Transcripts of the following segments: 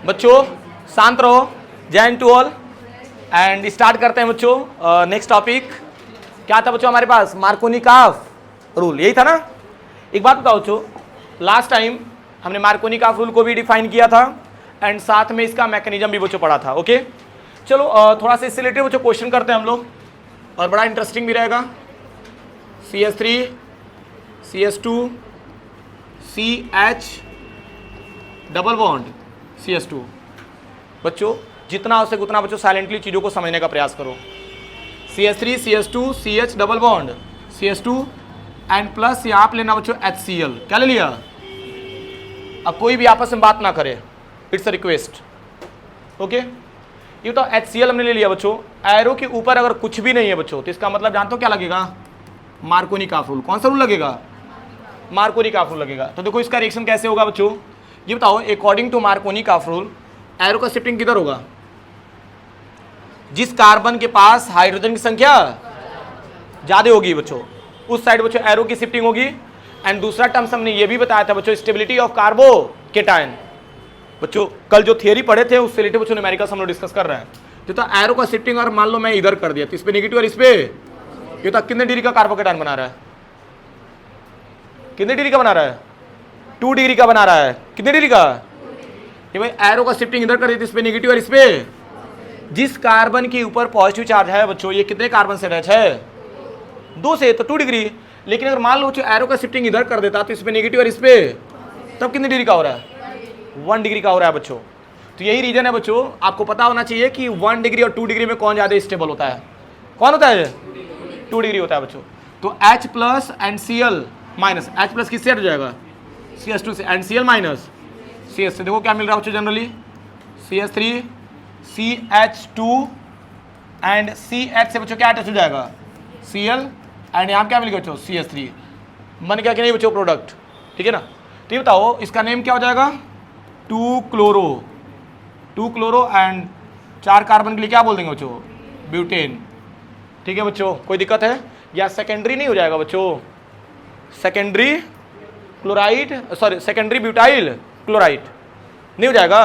बच्चों शांत रहो, जय टू ऑल एंड स्टार्ट करते हैं बच्चों। नेक्स्ट टॉपिक क्या था बच्चों हमारे पास? मार्कोनी-काफ रूल, यही था ना। एक बात बताओ बच्चों, लास्ट टाइम हमने मार्कोनी-काफ रूल को भी डिफाइन किया था एंड साथ में इसका मैकेनिज्म भी बच्चों पढ़ा था। ओके चलो थोड़ा सा इससे रिलेटेड बच्चों क्वेश्चन करते हैं हम लोग और बड़ा इंटरेस्टिंग भी रहेगा। CH3 CH2 CH double bond CH2। बच्चों जितना हो सके उतना बच्चों साइलेंटली चीज़ों को समझने का प्रयास करो। CH3 CH2 CH double bond CH2 and plus यहाँ आप लेना बच्चों HCl। क्या ले लिया? अब कोई भी आपस में बात ना करे, इट्स अ रिक्वेस्ट। ओके ये तो HCl हमने ले लिया बच्चों। एरो के ऊपर अगर कुछ भी नहीं है बच्चों तो इसका मतलब जानते हो क्या लगेगा? मार्कोनी-काफ रूल। कौन सा रूल लगेगा? मार्कोनी-काफ रूल लगेगा। तो देखो इसका रिएक्शन कैसे होगा बच्चों, ये बताओ। अकॉर्डिंग टू मार्कोनी-काफ रूल एरो का शिफ्टिंग किधर होगा? जिस कार्बन के पास हाइड्रोजन की संख्या ज्यादा होगी बच्चों उस साइड बच्चों एरो की शिफ्टिंग होगी। एंड दूसरा टर्म्स हमने ये भी बताया था बच्चों, स्टेबिलिटी ऑफ कार्बोकेटायन। बच्चों कल जो थियरी पढ़े थे उससे रिलेटेड बच्चों न्यूमेरिकल्स हम लोग डिस्कस कर रहे हैं। तो एरो का शिफ्टिंग और मान लो मैं इधर कर दिया तो इस पे नेगेटिव और इस पे ये तो कितने डिग्री का कार्बोकेटायन बना रहा है? कितने डिग्री का बना रहा है? 2 डिग्री का बना रहा है। कितने डिग्री का? ये भाई एरो का शिफ्टिंग इधर कर दिया इस पे नेगेटिव और इस पे। जिस कार्बन के ऊपर पॉजिटिव चार्ज है बच्चों ये कितने कार्बन से अटैच है? 2 से, तो 2 डिग्री। लेकिन अगर मान लो बच्चों एरो का शिफ्टिंग इधर कर देता तो इस पे नेगेटिव और इस पे, तब कितने डिग्री का हो रहा है? 1 डिग्री का हो रहा है बच्चों। तो यही रीजन है बच्चों, आपको पता होना चाहिए कि 1 डिग्री और 2 डिग्री में कौन ज्यादा स्टेबल होता है? कौन होता है? 2 डिग्री होता है बच्चों। तो H plus and Cl minus, H plus किससे हट जाएगा? CH2 से, एंड Cl माइनस CH से। देखो क्या मिल रहा है बच्चों generally, CH3 CH2 and CH से बच्चों क्या अटैच हो जाएगा? Cl एंड यहाँ क्या मिल गया बच्चों? CH3। मन क्या कि नहीं बच्चों प्रोडक्ट, ठीक है ना। तो ये बताओ इसका नेम क्या हो जाएगा? 2 क्लोरो एंड 4 कार्बन के लिए क्या बोल देंगे बच्चों? ब्यूटेन। ठीक है बच्चों, कोई दिक्कत है? या सेकेंडरी नहीं हो जाएगा बच्चों? Secondary chloride, sorry secondary butyl chloride नहीं हो जाएगा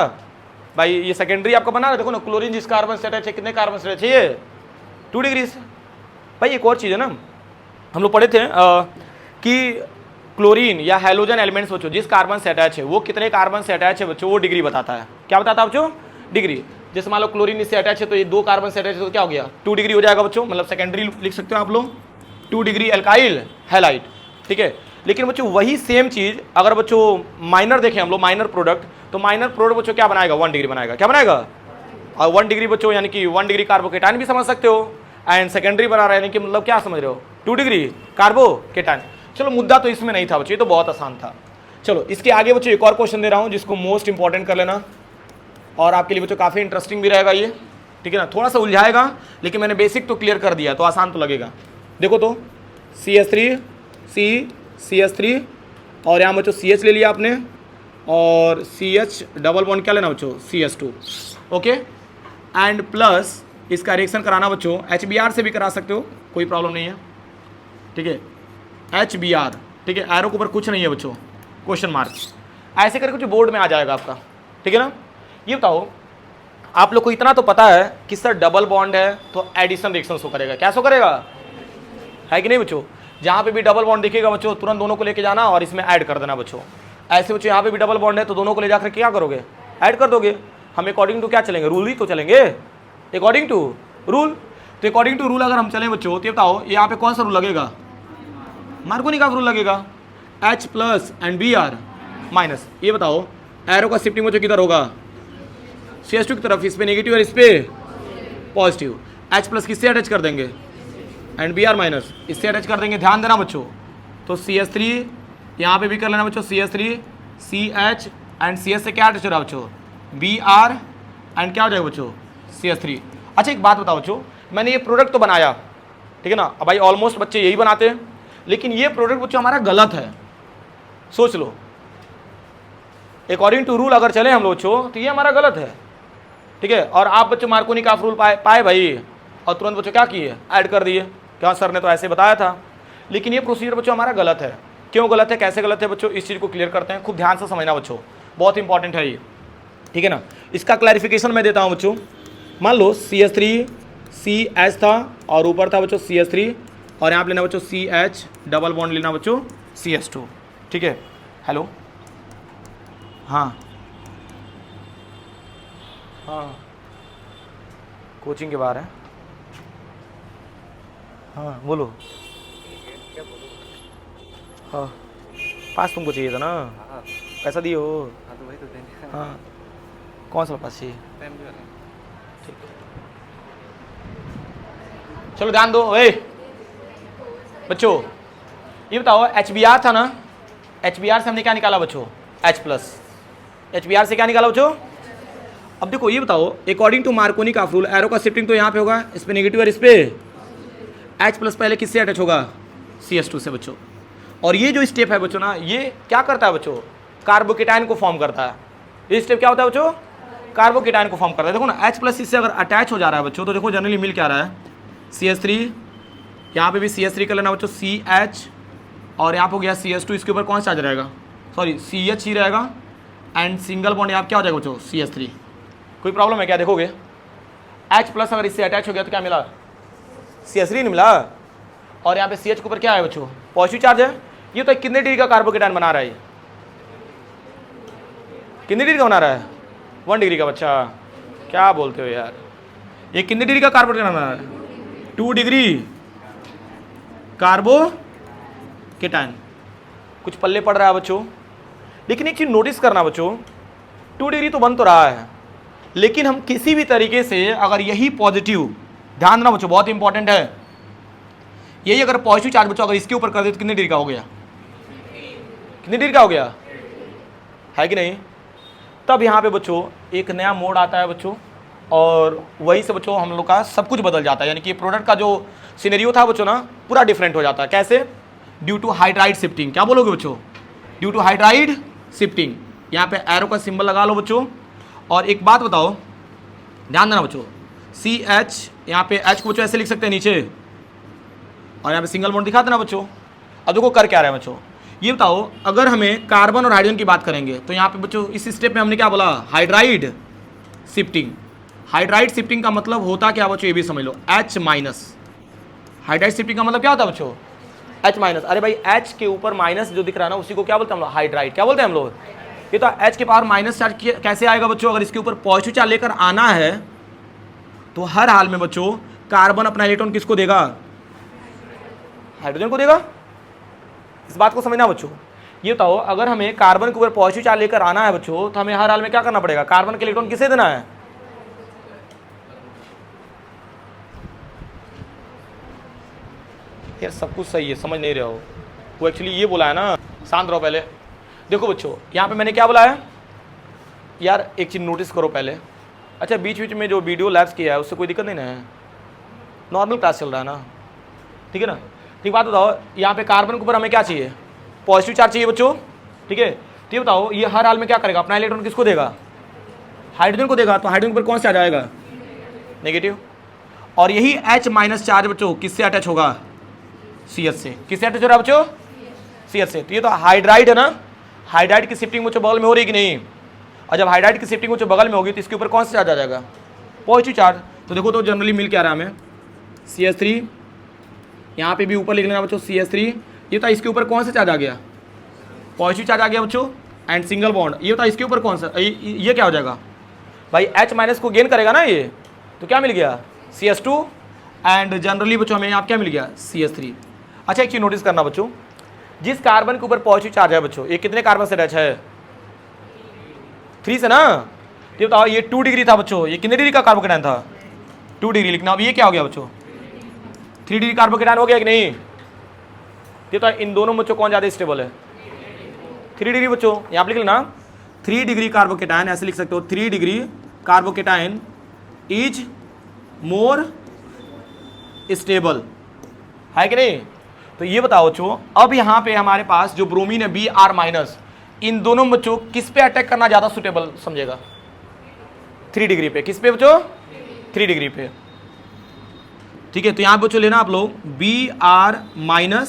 भाई? ये सेकेंडरी आपका बना रहा है, देखो ना क्लोरीन जिस कार्बन से अटैच है कितने कार्बन से अटैच है? ये 2 डिग्री से। भाई एक और चीज़ है ना, हम लोग पढ़े थे कि क्लोरीन या हैलोजन एलिमेंट्स बच्चों जिस कार्बन से अटैच है वो कितने कार्बन से अटैच है बच्चों, वो डिग्री बताता है। क्या बताता है बच्चों? डिग्री। जैसे मान लो क्लोरीन इससे अटैच है तो ये 2 कार्बन से अटैच है तो क्या हो गया? 2 डिग्री हो जाएगा बच्चों। मतलब सेकेंडरी लिख सकते हो आप लोग, 2 डिग्री एल्काइल हैलाइड। ठीक है, लेकिन बच्चों वही सेम चीज अगर बच्चों माइनर देखें हम लोग, माइनर प्रोडक्ट, तो माइनर प्रोडक्ट बच्चों क्या बनाएगा? 1 डिग्री बनाएगा। क्या बनाएगा? और 1 डिग्री बच्चों यानी कि 1 डिग्री कार्बोकेटायन भी समझ सकते हो, एंड सेकेंडरी बना रहा है यानी कि मतलब क्या समझ रहे हो? 2 डिग्री कार्बोकेटायन। चलो मुद्दा तो इसमें नहीं था बच्चों, ये तो बहुत आसान था। चलो इसके आगे बच्चों एक और क्वेश्चन दे रहा हूँ जिसको मोस्ट इंपॉर्टेंट कर लेना और आपके लिए बच्चों काफ़ी इंटरेस्टिंग भी रहेगा ये, ठीक है ना। थोड़ा सा उलझाएगा लेकिन मैंने बेसिक तो क्लियर कर दिया तो आसान तो लगेगा। देखो तो CH3 CH3 और यहाँ बच्चों CH ले लिया आपने और CH डबल बॉन्ड क्या लेना बच्चों? CH2। ओके एंड प्लस इसका रिएक्शन कराना बच्चों HBr से भी करा सकते हो, कोई प्रॉब्लम नहीं है। ठीक है, HBr। ठीक है, एरो के ऊपर कुछ नहीं है बच्चों, क्वेश्चन मार्क ऐसे करके कुछ बोर्ड में आ जाएगा आपका, ठीक है ना। ये बताओ आप लोग को इतना तो पता है कि सर डबल बॉन्ड है तो एडिशन रिएक्शन शो करेगा। क्या शो करेगा? है कि नहीं बच्चों? जहाँ पे भी डबल बॉन्ड दिखेगा बच्चों तुरंत दोनों को लेके जाना और इसमें ऐड कर देना बच्चों। ऐसे बच्चों यहाँ पे भी डबल बॉन्ड है तो दोनों को ले जाकर क्या करोगे? ऐड कर दोगे। हम अकॉर्डिंग टू क्या चलेंगे? रूल ही तो चलेंगे, अकॉर्डिंग टू रूल। तो अकॉर्डिंग टू रूल अगर हम चलें बच्चों तो ये बताओ यहाँ पे कौन सा रूल लगेगा? मार्कोनी-काफ रूल लगेगा। H plus and Br minus. ये बताओ एरो का शिफ्टिंग बच्चों किधर होगा? CH2 की तरफ, इस पे नेगेटिव और इस पे पॉजिटिव। H प्लस किससे अटैच कर देंगे? एंड Br माइनस इससे अटैच कर देंगे। ध्यान देना बच्चों, तो CH3 यहाँ पे भी कर लेना बच्चों, CH3 CH एंड CH से क्या अटैच हो रहा है बच्चों? Br एंड क्या हो जाएगा बच्चों? CH3। अच्छा एक बात बताओ बच्चों, मैंने ये प्रोडक्ट तो बनाया, ठीक है ना। अब भाई ऑलमोस्ट बच्चे यही बनाते हैं, लेकिन ये प्रोडक्ट बच्चों हमारा गलत है। सोच लो, अकॉर्डिंग टू रूल अगर चले हम लोग बच्चों तो ये हमारा गलत है, ठीक है। और आप बच्चों मार्कोनी-काफ रूल पाए भाई और तुरंत बच्चों क्या किए? ऐड कर दिए। क्या सर ने तो ऐसे बताया था, लेकिन ये प्रोसीजर बच्चों हमारा गलत है। क्यों गलत है, कैसे गलत है बच्चों, इस चीज़ को क्लियर करते हैं। खूब ध्यान से समझना बच्चों, बहुत इंपॉर्टेंट है ये। ठीक है ना। इसका क्लैरिफिकेशन मैं देता हूँ बच्चों। मान लो CH3 CH था और ऊपर था बच्चों CH3 और यहाँ पे लेना बच्चों CH डबल बॉन्ड लेना बच्चों CH2। ठीक है। हेलो, हाँ हाँ कोचिंग के बाहर है। हाँ बोलो। हाँ पास तुमको चाहिए था ना, पैसा दिए हो? हाँ तो वही तो देंगे। हाँ कौन सा पास चाहिए? ठीक है चलो ध्यान दो। ए बच्चों ये बताओ HBr था ना, HBr से हमने क्या निकाला बच्चों? H+। HBr से क्या निकाला बच्चों? अब देखो ये बताओ अकॉर्डिंग टू मार्कोनी का रूल एरो का शिफ्टिंग तो यहाँ पे होगा, इस पे नेगेटिव और इस पे H+ पहले किससे अटैच होगा? CH2 से बच्चों। और ये जो स्टेप है बच्चों ना, ये क्या करता है बच्चों? कार्बोकेटाइन को फॉर्म करता है। ये स्टेप क्या होता है बच्चों? कार्बोकेटाइन को फॉर्म करता है। देखो ना H+ इससे अगर अटैच हो जा रहा है बच्चों तो देखो जनरली मिल क्या रहा है? CH3, यहाँ पे भी CH3 का लेना बच्चों CH और यहाँ पे हो गया CH2, इसके ऊपर कौन सा चार्ज रहेगा? सॉरी CH ही रहेगा एंड सिंगल बॉन्ड यहाँ क्या हो जाएगा बच्चों? CH3। कोई प्रॉब्लम है क्या? देखोगे H+ अगर इससे अटैच हो गया तो क्या मिला? CH3 नहीं मिला। और यहाँ पे CH के ऊपर क्या है बच्चों? पॉजिटिव चार्ज है। ये तो कितने डिग्री का कार्बोकेटाइन बना रहा है? कितने डिग्री का बना रहा है? 1 डिग्री का। बच्चा क्या बोलते हो यार, ये कितने डिग्री का कार्बोकेटाइन बना रहा है? 2 डिग्री कार्बोकेटाइन। कुछ पल्ले पड़ रहा है बच्चों, लेकिन एक चीज नोटिस करना बच्चों, 2 डिग्री तो बन तो रहा है, लेकिन हम किसी भी तरीके से अगर यही पॉजिटिव, ध्यान देना बच्चों बहुत इंपॉर्टेंट है, यही अगर पॉजिटिव चार्ज बच्चों अगर इसके ऊपर कर दे तो कितने डिग्री का हो गया? कितने डिग्री का हो गया? है कि नहीं? तब यहाँ पे बच्चों एक नया मोड आता है बच्चों, और वहीं से बच्चों हम लोग का सब कुछ बदल जाता है। यानी कि प्रोडक्ट का जो सिनेरियो था बच्चों ना, पूरा डिफरेंट हो जाता है। कैसे? Due two hydride shifting. क्या बोलोगे बच्चों? Due two hydride shifting. यहाँ पे एरो का सिंबल लगा लो बच्चों। और एक बात बताओ, ध्यान देना बच्चों, CH यहाँ पे H को बच्चों ऐसे लिख सकते हैं नीचे, और यहाँ पे सिंगल बॉन्ड दिखा देना बच्चों। अब देखो कर क्या रहा है बच्चों, ये बताओ अगर हमें कार्बन और हाइड्रोजन की बात करेंगे तो यहाँ पे बच्चों इस स्टेप में हमने क्या बोला? Hydride shifting. हाइड्राइड शिफ्टिंग का मतलब होता क्या बच्चों? ये भी समझ लो, H-। हाइड्राइड शिफ्टिंग का मतलब क्या होता है बच्चों? H-। अरे भाई H के ऊपर माइनस जो दिख रहा है ना, उसी को क्या बोलते हैं हम लोग? हाइड्राइड। क्या बोलते हैं हम लोग? ये तो H के पावर माइनस चार्ज कैसे आएगा बच्चों? अगर इसके ऊपर पॉजिटिव चार्ज लेकर आना है तो हर हाल में बच्चों कार्बन अपना इलेक्ट्रॉन किसको देगा? हाइड्रोजन को देगा। इस बात को समझना बच्चों। ये बताओ अगर हमें कार्बन के ऊपर पॉजिटिव चार्ज लेकर आना है बच्चों तो हमें हर हाल में क्या करना पड़ेगा? कार्बन के इलेक्ट्रॉन किसे देना है? यार सब कुछ सही है, समझ नहीं रहे हो। वो एक्चुअली ये बोला है ना, शांत रहो पहले। देखो बच्चों यहाँ पे मैंने क्या बोला है यार, एक चीज़ नोटिस करो पहले। अच्छा बीच बीच में जो वीडियो लैब्स किया है उससे कोई दिक्कत नहीं ना है? नॉर्मल क्लास चल रहा है ना? ठीक है ना? ठीक बात बताओ, यहाँ पे कार्बन के ऊपर हमें क्या चाहिए? पॉजिटिव चार्ज चाहिए बच्चों। ठीक है, तो ये बताओ ये हर हाल में क्या करेगा? अपना इलेक्ट्रॉन किसको देगा? हाइड्रोजन को देगा। तो हाइड्रोजन के ऊपर कौन सा आ जाएगा? नेगेटिव। और यही H- चार्ज बच्चों किससे अटैच होगा? CH से। किससे अटैच हो रहा है बच्चों? CH से। तो ये तो हाइड्राइड है ना, हाइड्राइड की शिफ्टिंग बच्चों बगल में हो रही कि नहीं? और जब हाइड्राइड की शिफ्टिंग बच्चों बगल में होगी तो इसके ऊपर कौन सा चार्ज आ जाएगा? Positive charge. तो देखो तो जनरली मिल क्या रहा है हमें? CH3, यहाँ पे भी ऊपर लिख लेना बच्चों CH3। ये था इसके ऊपर कौन सा चार्ज आ गया? पॉजिटिव चार्ज आ गया बच्चों एंड सिंगल बॉन्ड। ये था इसके ऊपर कौन सा? ये क्या हो जाएगा भाई? H- को गेन करेगा ना ये, तो क्या मिल गया? CH2 एंड जनरली बच्चों हमें यहाँ क्या मिल गया? CH3। अच्छा एक चीज नोटिस करना बच्चों, जिस कार्बन के ऊपर पॉजिटिव चार्ज है बच्चों, ये कितने कार्बन से अटैच है? 3 से ना। ये बताओ ये 2 डिग्री था बच्चों, ये कितने डिग्री का कार्बोकेटाइन था? 2 डिग्री लिखना। अब ये क्या हो गया बच्चों? 3 डिग्री कार्बोकेटाइन हो गया कि नहीं? ये तो इन दोनों बच्चों कौन ज़्यादा स्टेबल है? 3 डिग्री बच्चों। यहाँ पे लिख लेना 3 डिग्री कार्बोकेटाइन, ऐसे लिख सकते हो 3 degree carbocation is more stable, है कि नहीं? तो ये बताओ बच्चों, अब यहाँ पे हमारे पास जो ब्रोमीन है Br-, इन दोनों बच्चों किस पे अटैक करना ज़्यादा सुटेबल समझेगा? 3 डिग्री पे। किस पे बच्चों? 3 डिग्री पे। ठीक है, तो यहाँ बच्चों लेना आप लोग Br-,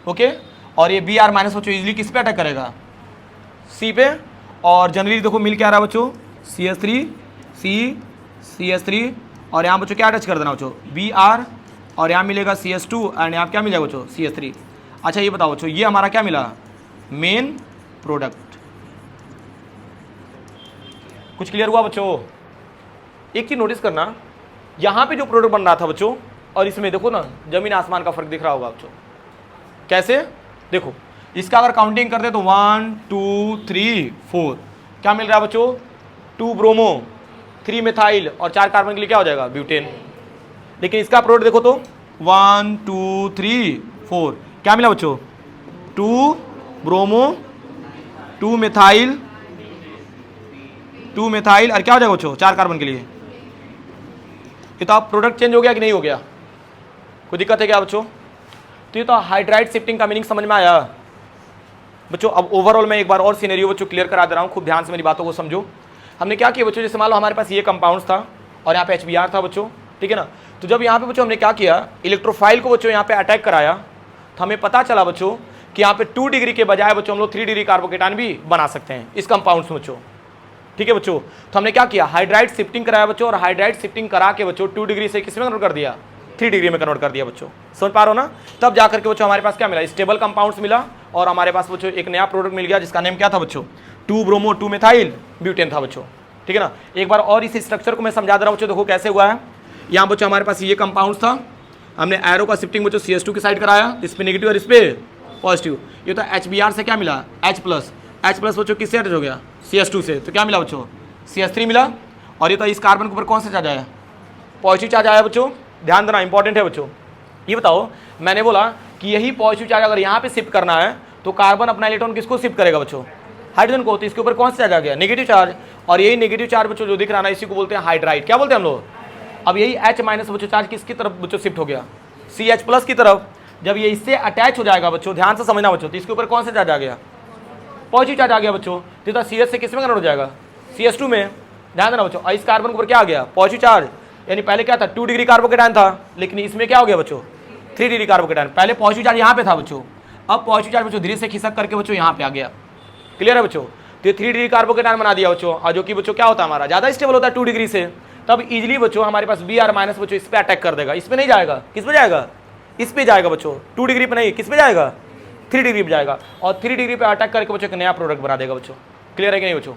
ओके। और ये Br- बच्चों इजीली किस पे अटैक करेगा? C पे। और जनरली देखो मिल क्या रहा है बच्चों? CH3 CH3 और यहाँ बच्चों क्या अटैच कर देना बच्चों Br और यहाँ मिलेगा CH2 एंड यहाँ क्या मिलेगा बच्चों CH3। अच्छा ये बताओ बच्चों ये हमारा क्या मिला मेन प्रोडक्ट। कुछ क्लियर हुआ बच्चों? एक चीज नोटिस करना, यहाँ पे जो प्रोडक्ट बन रहा था बच्चों और इसमें देखो ना जमीन आसमान का फर्क दिख रहा होगा बच्चों। कैसे? देखो इसका अगर काउंटिंग करते तो 1 2 3 4 क्या मिल रहा है बच्चों 2 ब्रोमो 3 मिथाइल और 4 कार्बन के लिए क्या हो जाएगा ब्यूटेन। लेकिन इसका प्रोडक्ट देखो तो 1 2 3 4 क्या मिला बच्चों 2 ब्रोमो 2 मिथाइल और क्या हो जाएगा बच्चों 4 कार्बन के लिए। ये तो आप प्रोडक्ट चेंज हो गया कि नहीं हो गया? कोई दिक्कत है क्या बच्चों? तो ये तो हाइड्राइड शिफ्टिंग का मीनिंग समझ में आया बच्चों। अब ओवरऑल मैं एक बार और सिनेरियो बच्चों क्लियर करा दे रहा हूँ, खूब ध्यान से मेरी बातों को समझो। हमने क्या किया बच्चों, जैसे मान लो हमारे पास ये कंपाउंड्स था और यहाँ पे HBr था बच्चों, ठीक है ना। तो जब यहाँ पे बच्चों हमने क्या किया इलेक्ट्रोफाइल को बच्चों यहाँ पे अटैक कराया तो हमें पता चला बच्चों कि यहाँ पे 2 डिग्री के बजाय बच्चों हम लोग 3 डिग्री कार्बोकेटाइन भी बना सकते हैं इस कंपाउंड्स में बच्चों, ठीक है बच्चों। तो हमने क्या किया हाइड्राइड शिफ्टिंग कराया बच्चों और हाइड्राइड शिफ्टिंग करा के बच्चों 2 डिग्री से किस में कन्वर्ट कर दिया 3 डिग्री में कन्वर्ट कर दिया बच्चों। समझ पा रहे हो ना? तब जाकर के बच्चों हमारे पास क्या मिला स्टेबल कंपाउंड्स मिला और हमारे पास बच्चों एक नया प्रोडक्ट मिल गया जिसका नेम क्या था बच्चों 2 ब्रोमो 2 मिथाइल ब्यूटेन था बच्चों, ठीक है ना। एक बार और इस स्ट्रक्चर को मैं समझा दे रहा हूँ बच्चों। देखो कैसे हुआ है, यहाँ बच्चों हमारे पास ये कंपाउंड था, हमने एरो का शिफ्टिंग बच्चों CH2 की साइड कराया, इस पे नेगेटिव और इस पे पॉजिटिव। ये तो HBr से क्या मिला H प्लस बच्चों किससे अटैच हो गया CH2 से, तो क्या मिला बच्चों CH3 मिला। और ये तो इस कार्बन के ऊपर कौन सा चार्ज आया पॉजिटिव चार्ज आया बच्चों। ध्यान देना इंपॉर्टेंट है बच्चों। ये बताओ मैंने बोला कि यही पॉजिटिव चार्ज अगर यहाँ पे शिफ्ट करना है तो कार्बन अपना इलेक्ट्रॉन किसको शिफ्ट करेगा बच्चों हाइड्रोजन को। तो इसके ऊपर कौन सा चार्ज आ गया नेगेटिव चार्ज, और यही नेगेटिव चार्ज बच्चों जो दिख रहा है इसी को बोलते हैं हाइड्राइड। क्या बोलते हैं हम लोग? अब यही H माइनस बच्चों चार्ज किसकी तरफ बच्चों शिफ्ट हो गया CH प्लस की तरफ। जब ये इससे अटैच हो जाएगा बच्चों, ध्यान से समझना बच्चों, तो इसके ऊपर कौन सा चार्ज आ गया पॉजिटिव चार्ज आ गया बच्चों। तो CH से किस में कन्वर्ट हो जाएगा CH2 में। ध्यान देना बच्चों, इस कार्बन के ऊपर क्या आ गया पॉजिटिव चार्ज, यानी पहले क्या था 2 डिग्री कार्बोकेटाइन था लेकिन इसमें क्या हो गया बच्चों 3 डिग्री कार्बोकेटाइन। पहले पॉजिटिव चार्ज यहाँ पे था बच्चों, अब पॉजिटिव चार्ज बच्चों धीरे से खिसक करके बच्चों यहाँ पे आ गया। क्लियर है बच्चों? तो 3 डिग्री कार्बोकेटाइन बना दिया बच्चों, और जो कि बच्चों क्या होता है हमारा ज़्यादा स्टेबल होता है 2 डिग्री से। तब इजीली बच्चों हमारे पास Br माइनस बच्चों इस पे अटैक कर देगा, इस पे नहीं जाएगा। किस पे जाएगा? इस पे जाएगा बच्चों, 2 डिग्री पे नहीं, किस पे जाएगा 3 डिग्री पे जाएगा, और 3 डिग्री पे अटैक करके बच्चों एक नया प्रोडक्ट बना देगा बच्चों। क्लियर है कि नहीं बच्चों?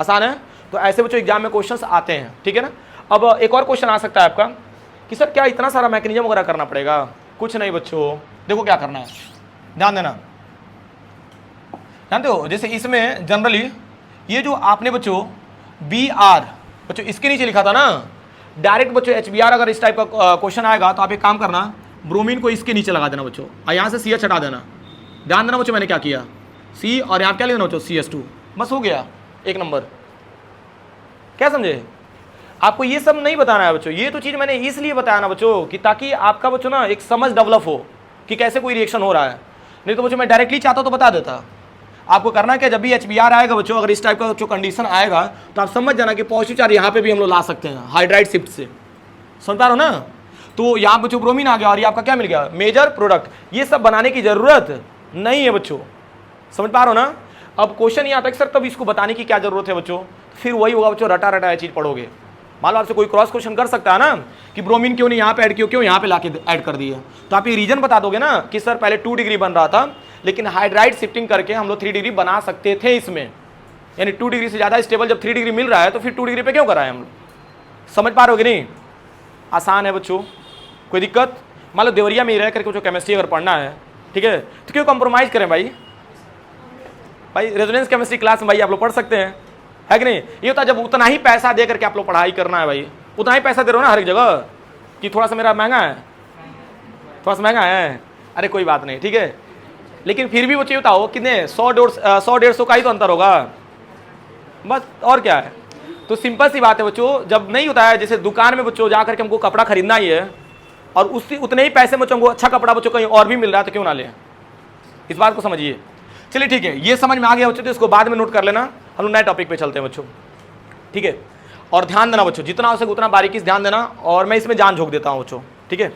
आसान है। तो ऐसे बच्चों एग्जाम में क्वेश्चंस आते हैं, ठीक है ना। अब एक और क्वेश्चन आ सकता है आपका कि सर क्या इतना सारा मैकेनिज्म वगैरह करना पड़ेगा? कुछ नहीं बच्चों, देखो क्या करना है, ध्यान देना। जानते हो जैसे इसमें जनरली ये जो आपने बच्चों Br बच्चों इसके नीचे लिखा था ना, डायरेक्ट बच्चों HBr अगर इस टाइप का क्वेश्चन आएगा तो आप एक काम करना ब्रोमीन को इसके नीचे लगा देना बच्चों और यहाँ से CH हटा देना। ध्यान देना बच्चों मैंने क्या किया C और यहाँ क्या लिख देना बच्चों CH2, बस हो गया एक नंबर। क्या समझे? आपको ये सब नहीं बताना है बच्चों, ये तो चीज़ मैंने इसलिए बताया ना बच्चों कि ताकि आपका बच्चों ना एक समझ डेवलप हो कि कैसे कोई रिएक्शन हो रहा है। नहीं तो बच्चों मैं डायरेक्टली चाहता तो बता देता। आपको करना क्या, जब भी HBr आएगा बच्चों, अगर इस टाइप का जो कंडीशन आएगा तो आप समझ जाना कि पॉजिटिव चार्ज यहाँ पे भी हम लोग ला सकते हैं हाइड्राइड शिफ्ट से। समझ पा रहे हो ना? तो यहाँ बच्चों ब्रोमीन आ गया और ये आपका क्या मिल गया मेजर प्रोडक्ट। ये सब बनाने की जरूरत नहीं है बच्चों, समझ पा रहे हो ना। अब क्वेश्चन ये आता है सर तब इसको बताने की क्या जरूरत है बच्चों? फिर वही होगा बच्चों, रटा रटा चीज पढ़ोगे। मान लो आपसे कोई क्रॉस क्वेश्चन कर सकता है ना कि ब्रोमीन क्यों नहीं यहाँ पे ऐड किया, क्यों यहाँ पे लाके ऐड कर दिए, तो आप ये रीजन बता दोगे ना कि सर पहले 2 डिग्री बन रहा था लेकिन हाइड्राइड शिफ्टिंग करके हम लोग 3 डिग्री बना सकते थे इसमें, यानी 2 डिग्री से ज़्यादा स्टेबल जब 3 डिग्री मिल रहा है तो फिर 2 डिग्री पे क्यों कराए हम लोग। समझ पा रहे हो कि नहीं? आसान है बच्चों, कोई दिक्कत? मान लो देवरिया में ही रह करके जो केमिस्ट्री अगर पढ़ना है, ठीक है, तो क्यों कॉम्प्रोमाइज़ करें भाई रेजोनेंस केमिस्ट्री क्लास में भाई आप लोग पढ़ सकते हैं, है कि नहीं। ये होता है जब उतना ही पैसा दे करके आप लोग पढ़ाई करना है भाई, उतना ही पैसा दे रहे हो ना हर एक जगह कि थोड़ा सा मेरा महंगा है, थोड़ा सा महंगा है, अरे कोई बात नहीं, ठीक है। लेकिन फिर भी बच्चे बताओ कितने 100-150 का ही तो अंतर होगा बस, और क्या है। तो सिंपल सी बात है बच्चों, जब नहीं होता है जैसे दुकान में बच्चों जा करके हमको कपड़ा खरीदना ही है और उससे उतने ही पैसे बच्चों को अच्छा कपड़ा बच्चों कहीं और भी मिल रहा है तो क्यों ना लें, इस बात को समझिए। चलिए ठीक है, ये समझ में आ गया बच्चों, तो इसको बाद में नोट कर लेना। हम लोग नए टॉपिक पे चलते हैं बच्चों, ठीक है। और ध्यान देना बच्चों, जितना हो सके उतना बारीकी से ध्यान देना, और मैं इसमें जान झोंक देता हूँ बच्चों, ठीक है।